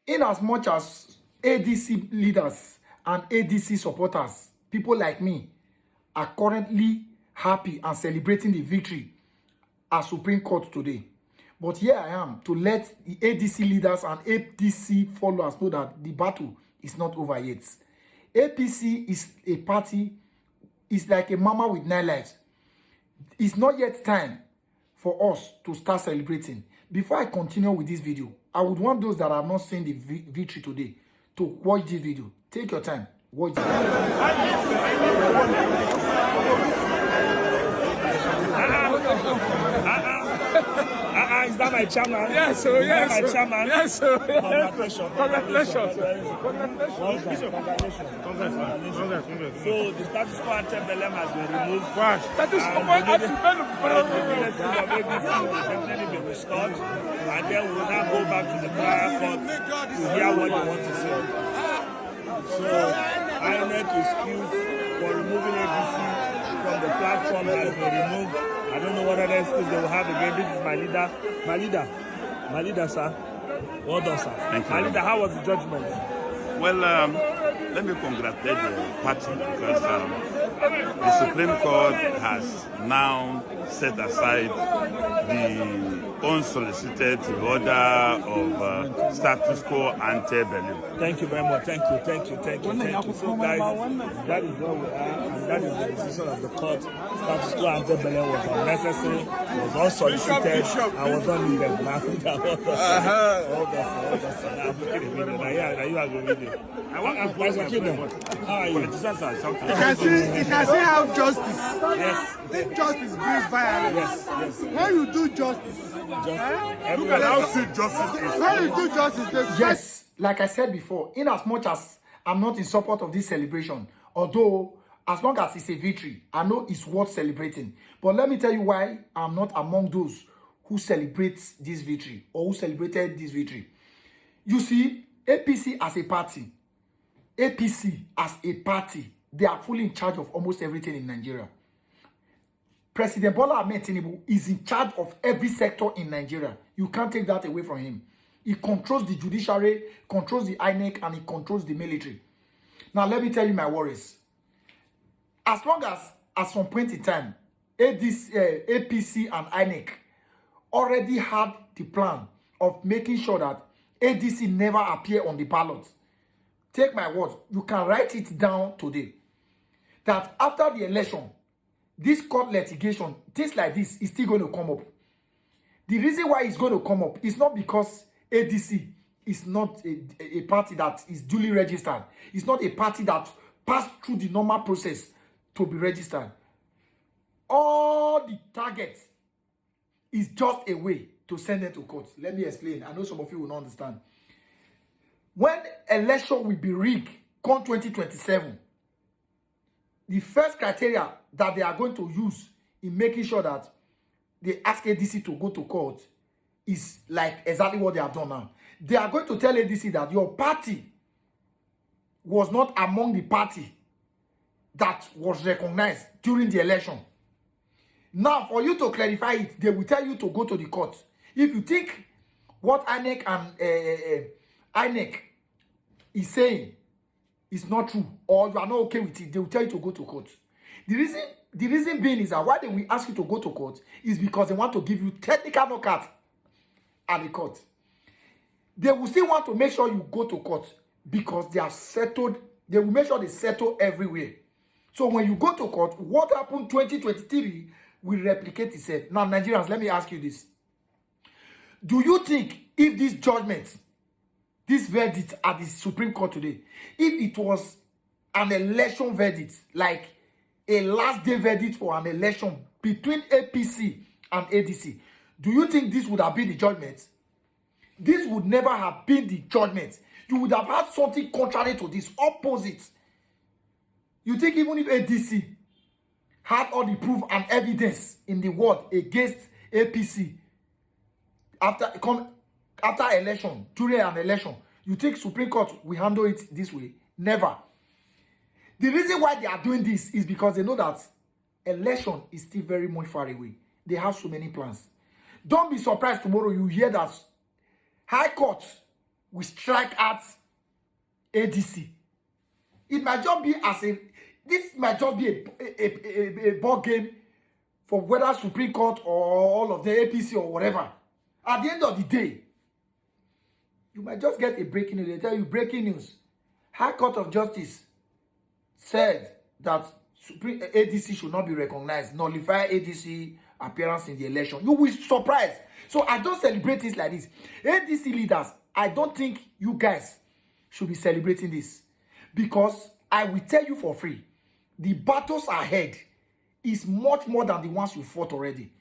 in as much as ADC leaders and ADC supporters, people like me, are currently happy and celebrating the victory at Supreme Court today. But here I am to let the ADC leaders and ADC followers know that the battle is not over yet. APC is a party, is like a mama with 9 lives. It's not yet time for us to start celebrating. Before I continue with this video, I would want those that have not seen the victory today to watch this video. Take your time. Watch this video. Is that my chairman? Yes, sir. Yes, my chairman? Yes, sir. Congratulations. Congratulations. Congratulations. So the status quo ante bellum has been removed. That is definitely been restored, and then we will now go back to the trial court to hear what they want to say. So INEC excuse for removing ABC from the platform has been removed. I don't know what other excuse they will have again. This is my leader. My leader, sir. Well done, sir. Thank you. My leader, how was the judgment? Well, let me congratulate the party because the Supreme Court has now set aside the unsolicited order of status quo ante bellum. Thank you very much. Thank you. So, guys, that is where we are, and that is the decision of the court. Status quo ante bellum was unnecessary, was unsolicited, and was not needed. I want to how are you? You can see how justice. Yes. If justice brings violence. Yes. When you do justice, Look at how sweet justice is. when you do justice, Yes, like I said before, in as much as I'm not in support of this celebration, although as long as it's a victory, I know it's worth celebrating. But let me tell you why I'm not among those who celebrate this victory or who celebrated this victory. You see, APC as a party, they are fully in charge of almost everything in Nigeria. President Bola Ahmed Tinubu is in charge of every sector in Nigeria. You can't take that away from him. He controls the judiciary, controls the INEC, and he controls the military. Now, let me tell you my worries. As long as, at some point in time, APC and INEC already had the plan of making sure that ADC never appear on the ballot. Take my word, you can write it down today. That after the election, this court litigation, things like this is still going to come up. The reason why it's going to come up is not because ADC is not a party that is duly registered. It's not a party that passed through the normal process to be registered. All the targets is just a way to send them to court. Let me explain. I know some of you will not understand. When election will be rigged come 2027, the first criteria that they are going to use in making sure that they ask ADC to go to court is like exactly what they have done now. They are going to tell ADC that your party was not among the party that was recognized during the election. Now, for you to clarify it, they will tell you to go to the court. If you think what INEC and INEC is saying is not true, or you are not okay with it, they will tell you to go to court. The reason being is that why they will ask you to go to court is because they want to give you technical knockout at the court. They will still want to make sure you go to court because they are settled. They will make sure they settle everywhere. So when you go to court, what happened 2023 will replicate itself. Now, Nigerians, let me ask you this. Do you think if this judgment, this verdict at the Supreme Court today, if it was an election verdict, like a last day verdict for an election between APC and ADC, do you think this would have been the judgment? This would never have been the judgment. You would have had something contrary to this, opposite. You think even if ADC had all the proof and evidence in the world against APC after election, during an election, you think Supreme Court will handle it this way? Never. The reason why they are doing this is because they know that election is still very much far away. They have so many plans. Don't be surprised tomorrow you hear that High Court will strike at ADC. It might just be this might just be a ball game for whether Supreme Court or all of the APC or whatever. At the end of the day, you might just get a breaking news. They tell you breaking news. High Court of Justice said that Supreme ADC should not be recognized, nullify ADC appearance in the election. You will be surprised. So I don't celebrate things like this. ADC leaders, I don't think you guys should be celebrating this, because I will tell you for free, the battles ahead is much more than the ones you fought already.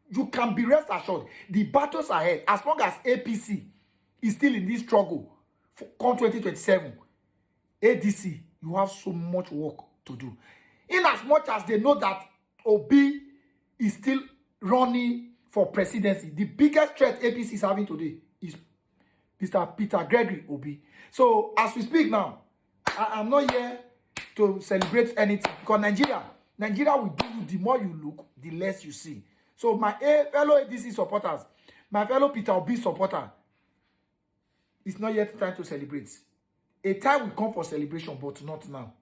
You can be rest assured, the battles ahead, as long as APC is still in this struggle for come 2027, ADC, you have so much work to do. In as much as they know that Obi is still running for presidency, the biggest threat APC is having today is Mr. Peter Gregory Obi. So as we speak now, I'm not here to celebrate anything, because Nigeria will do you, the more you look, the less you see. So my fellow ADC supporters, my fellow Peter Obi supporter, it's not yet time to celebrate. A time will come for celebration, but not now.